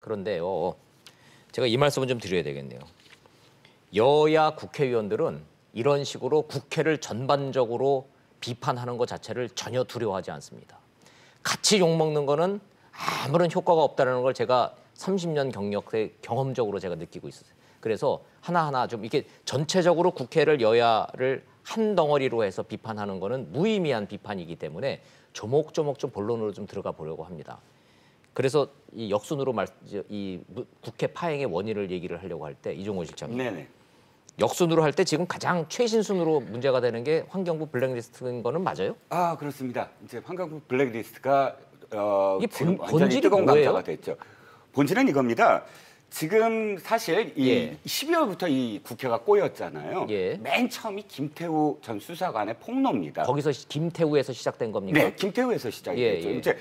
그런데요, 제가 이 말씀은 좀 드려야 되겠네요. 여야 국회의원들은 이런 식으로 국회를 전반적으로 비판하는 것 자체를 전혀 두려워하지 않습니다. 같이 욕먹는 거는 아무런 효과가 없다는 걸 제가 30년 경력에 경험적으로 제가 느끼고 있어요. 그래서 하나하나 좀 이렇게 전체적으로 국회를 여야를 한 덩어리로 해서 비판하는 거는 무의미한 비판이기 때문에 조목조목 좀 본론으로 좀 들어가 보려고 합니다. 그래서 이 역순으로 이 국회 파행의 원인을 얘기를 하려고 할 때 이종호 실장님. 네네. 역순으로 할 때 지금 가장 최신순으로 문제가 되는 게 환경부 블랙리스트인 거는 맞아요? 아 그렇습니다. 이제 환경부 블랙리스트가 이게 지금 완전히 본질이 뜨거운 뭐예요? 감자가 됐죠. 본질은 이겁니다. 지금 사실 이 예. 12월부터 이 국회가 꼬였잖아요. 예. 맨 처음이 김태우 전 수사관의 폭로입니다. 거기서 김태우에서 시작된 겁니까? 네, 김태우에서 시작이 예, 됐죠. 예. 이제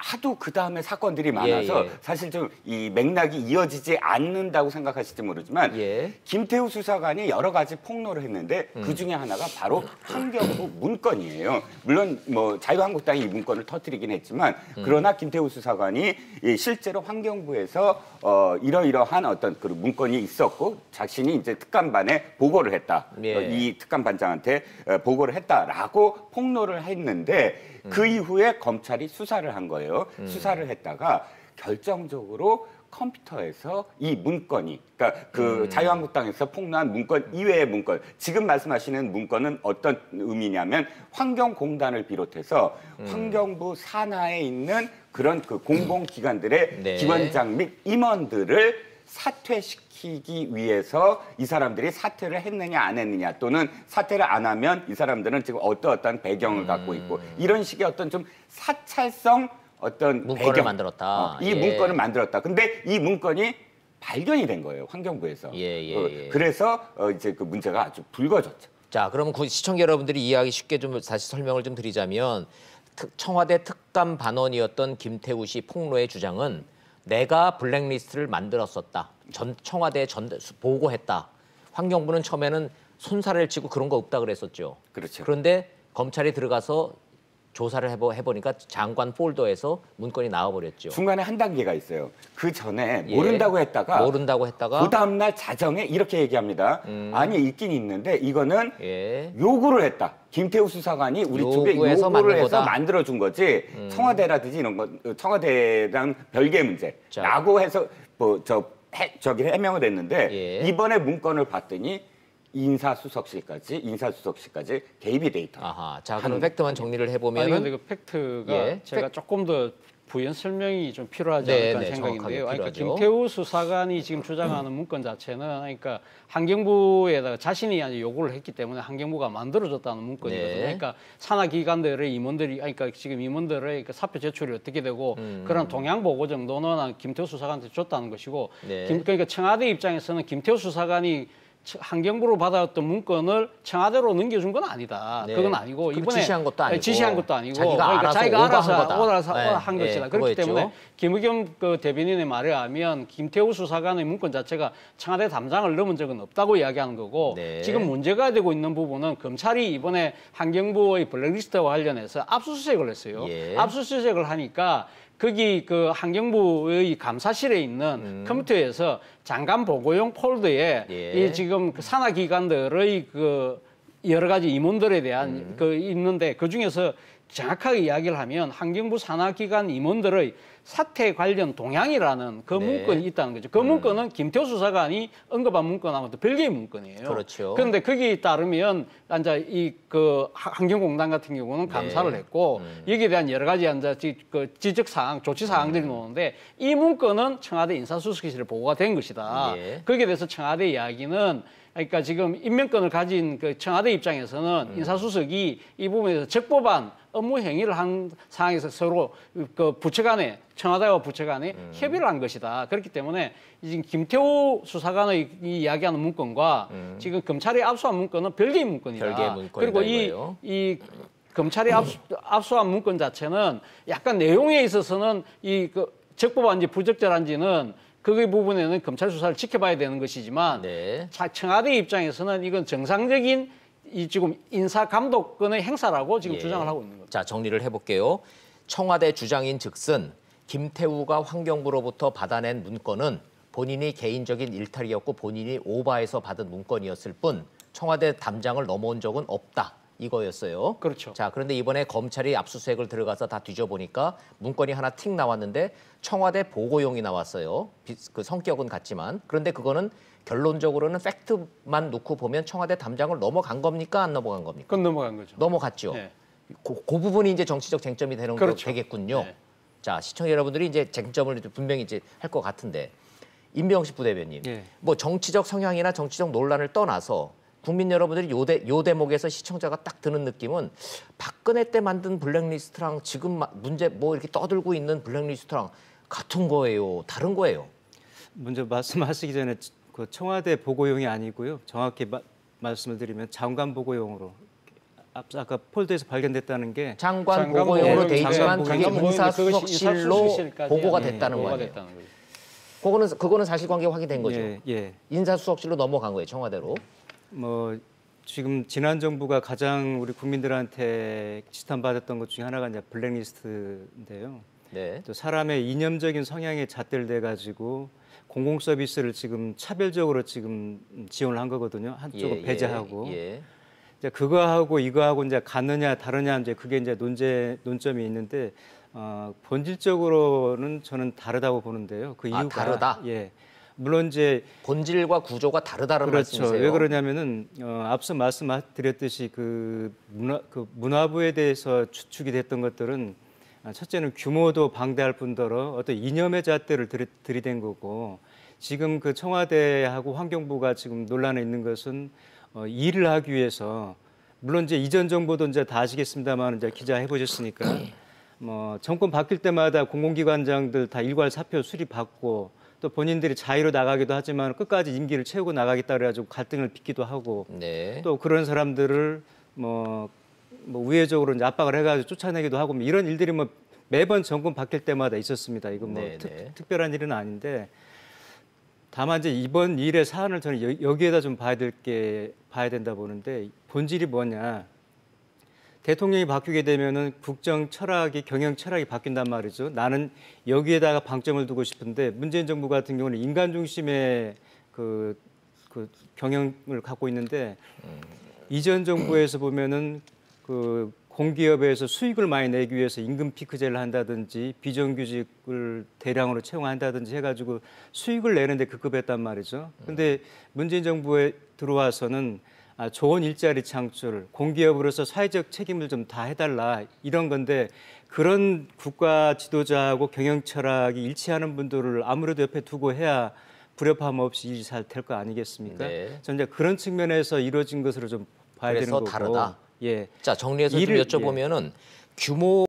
하도 그 다음에 사건들이 많아서 예. 사실 좀 이 맥락이 이어지지 않는다고 생각하실지 모르지만 예. 김태우 수사관이 여러 가지 폭로를 했는데 그 중에 하나가 바로 환경부 문건이에요. 물론 뭐 자유한국당이 이 문건을 터뜨리긴 했지만 그러나 김태우 수사관이 실제로 환경부에서 이러이러한 어떤 그 문건이 있었고 자신이 이제 특감반에 보고를 했다. 예. 이 특감반장한테 보고를 했다라고 폭로를 했는데 그 이후에 검찰이 수사를 한 거예요. 수사를 했다가 결정적으로 컴퓨터에서 이 문건이, 그러니까 그 자유한국당에서 폭로한 문건 이외의 문건, 지금 말씀하시는 문건은 어떤 의미냐면 환경공단을 비롯해서 환경부 산하에 있는 그런 그 공공기관들의 네. 기관장 및 임원들을 사퇴시키기 위해서 이 사람들이 사퇴를 했느냐 안 했느냐 또는 사퇴를 안 하면 이 사람들은 지금 어떠한 배경을 갖고 있고 이런 식의 어떤 좀 사찰성 어떤 문건을 배경, 만들었다. 이 예. 문건을 만들었다. 근데 이 문건이 발견이 된 거예요. 환경부에서. 예. 그래서 이제 그 문제가 아주 불거졌죠. 자, 그러면 시청자 여러분들이 이해하기 쉽게 좀 다시 설명을 좀 드리자면 청와대 특감 반원이었던 김태우 씨 폭로의 주장은 내가 블랙리스트를 만들었었다. 청와대에 보고했다. 환경부는 처음에는 손살을 치고 그런 거 없다 그랬었죠. 그렇죠. 그런데 검찰이 들어가서 조사를 해보니까 장관 폴더에서 문건이 나와버렸죠. 중간에 한 단계가 있어요. 그 전에 예. 모른다고 했다가 그 다음날 자정에 이렇게 얘기합니다. 아니 있긴 있는데 이거는 예. 요구를 했다. 김태우 수사관이 우리 쪽에 요구해서 요구를 해서 거다. 만들어준 거지 청와대라든지 이런 거 청와대랑 별개의 문제라고 해서 저기 해명을 했는데 예. 이번에 문건을 봤더니 인사수석실까지 개입이 돼 있다. 아하. 자, 그럼 팩트만 정리를 아니 해보면은 근데 그 팩트가 예. 제가 조금 더 부연 설명이 좀 필요하지 네, 않을까 네, 생각인데요. 정확하게 그러니까 필요하죠. 김태우 수사관이 지금 주장하는 문건 자체는 그러니까 환경부에다가 자신이 아주 요구를 했기 때문에 환경부가 만들어줬다는 문건이거든요. 네. 그러니까 산하기관들의 임원들이 그러니까 지금 임원들의 그 사표 제출이 어떻게 되고 그런 동향 보고 정도는 김태우 수사관한테 줬다는 것이고 네. 그러니까 청와대 입장에서는 김태우 수사관이 환경부로 받아왔던 문건을 청와대로 넘겨준 건 아니다. 네. 그건 아니고 이번에 지시한 것도 아니고 지시한 것도 아니고 자기가 알아서 오버한 거다. 한 네, 것이다. 그렇기 그거였죠. 때문에 김의겸 그 대변인의 말에 의하면 김태우 수사관의 문건 자체가 청와대 담장을 넘은 적은 없다고 이야기하는 거고 네. 지금 문제가 되고 있는 부분은 검찰이 이번에 환경부의 블랙리스트와 관련해서 압수수색을 했어요. 예. 압수수색을 하니까 거기 그 환경부의 감사실에 있는 컴퓨터에서 장관 보고용 폴더에 예. 이 지금 그 산하기관들의 그 여러 가지 임원들에 대한 그 있는데 그 중에서 정확하게 이야기를 하면 환경부 산하기관 임원들의 사퇴 관련 동향이라는 그 네. 문건이 있다는 거죠. 그 문건은 김태우 수사관이 언급한 문건하고도 별개의 문건이에요. 그렇죠. 그런데 거기에 따르면 이제 이 그 환경공단 같은 경우는 감사를 했고 여기에 대한 여러 가지 이제 그 지적 사항, 조치 사항들이 나오는데 이 문건은 청와대 인사수석실에 보고가 된 것이다. 예. 거기에 대해서 청와대 이야기는 그러니까 지금 임명권을 가진 그 청와대 입장에서는 인사수석이 이 부분에서 적법한 업무 행위를 한 상황에서 서로 그 부처 간에 청와대와 부처 간에 협의를 한 것이다. 그렇기 때문에 지금 김태우 수사관의 이 이야기하는 문건과 지금 검찰이 압수한 문건은 별개의 문건이다. 별개의 문건이다, 그리고 이거예요. 이 검찰이 압수한 문건 자체는 약간 내용에 있어서는 이 그 적법한지 부적절한지는 그 부분에는 검찰 수사를 지켜봐야 되는 것이지만 네. 청와대 입장에서는 이건 정상적인 이 지금 인사 감독권의 행사라고 지금 예. 주장을 하고 있는 겁니다. 자, 정리를 해볼게요. 청와대 주장인 즉슨 김태우가 환경부로부터 받아낸 문건은 본인이 개인적인 일탈이었고 본인이 오바해서 받은 문건이었을 뿐 청와대 담장을 넘어온 적은 없다. 이거였어요. 그렇죠. 자, 그런데 이번에 검찰이 압수수색을 들어가서 다 뒤져보니까 문건이 하나 틱 나왔는데 청와대 보고용이 나왔어요. 그 성격은 같지만. 그런데 그거는 결론적으로는 팩트만 놓고 보면 청와대 담장을 넘어간 겁니까? 안 넘어간 겁니까? 그건 넘어간 거죠. 넘어갔죠. 네. 그 부분이 이제 정치적 쟁점이 되는 그렇죠. 되겠군요. 네. 자, 시청자 여러분들이 이제 쟁점을 분명히 이제 할 것 같은데 임병식 부대변인, 예. 뭐 정치적 성향이나 정치적 논란을 떠나서 국민 여러분들이 요 대목에서 시청자가 딱 드는 느낌은 박근혜 때 만든 블랙리스트랑 지금 문제 뭐 이렇게 떠들고 있는 블랙리스트랑 같은 거예요, 다른 거예요? 먼저 말씀하시기 전에 그 청와대 보고용이 아니고요. 정확히 말씀을 드리면 장관 보고용으로 아까 폴더에서 발견됐다는 게 장관 장관 보고용으로 돼 장관 있지만 보고용이 그게 인사수석실로 인사수석실까지 보고가 네, 됐다는 거 보고가 아니에요? 됐다는 거죠. 그거는 사실관계 확인된 거죠. 예, 예. 인사수석실로 넘어간 거예요, 청와대로. 뭐 지금 지난 정부가 가장 우리 국민들한테 지탄받았던 것 중에 하나가 이제 블랙리스트인데요. 네. 또 사람의 이념적인 성향에 잣대돼 가지고 공공 서비스를 지금 차별적으로 지금 지원을 한 거거든요. 한쪽은 배제하고. 예. 이제 그거하고 이거하고 이제 같느냐 다르냐 이제 그게 이제 논점이 있는데 본질적으로는 저는 다르다고 보는데요. 그 이유가 다르다? 예. 물론 이제 본질과 구조가 다르다는 그렇죠. 말씀이세요? 왜 그러냐면은 앞서 말씀드렸듯이 그 문화부에 대해서 추측이 됐던 것들은 첫째는 규모도 방대할 뿐더러 어떤 이념의 잣대를 들이댄 거고 지금 그 청와대하고 환경부가 지금 논란에 있는 것은 일을 하기 위해서 물론 이제 이전 정부도 이제 다 아시겠습니다만 이제 기자 해보셨으니까 뭐 정권 바뀔 때마다 공공기관장들 다 일괄 사표 수리받고 또 본인들이 자유로 나가기도 하지만 끝까지 임기를 채우고 나가겠다 그래가지고 갈등을 빚기도 하고 네. 또 그런 사람들을 뭐 우회적으로 이제 압박을 해가지고 쫓아내기도 하고 뭐 이런 일들이 뭐 매번 정권 바뀔 때마다 있었습니다. 이건 뭐 네, 네. 특별한 일은 아닌데 다만 이제 이번 일의 사안을 저는 여기에다 좀 봐야 된다 보는데 본질이 뭐냐. 대통령이 바뀌게 되면은 국정 철학이 경영 철학이 바뀐단 말이죠. 나는 여기에다가 방점을 두고 싶은데 문재인 정부 같은 경우는 인간 중심의 그 경영을 갖고 있는데 이전 정부에서 보면은 그 공기업에서 수익을 많이 내기 위해서 임금 피크제를 한다든지 비정규직을 대량으로 채용한다든지 해가지고 수익을 내는데 급급했단 말이죠. 근데 문재인 정부에 들어와서는 좋은 일자리 창출, 공기업으로서 사회적 책임을 좀 다 해달라 이런 건데 그런 국가 지도자하고 경영 철학이 일치하는 분들을 아무래도 옆에 두고 해야 불협화음 없이 일이 잘 될 거 아니겠습니까? 네. 저는 이제 그런 측면에서 이루어진 것으로 좀 봐야 되는 그래서 거고. 다르다. 예. 자, 정리해서 좀 여쭤보면은 규모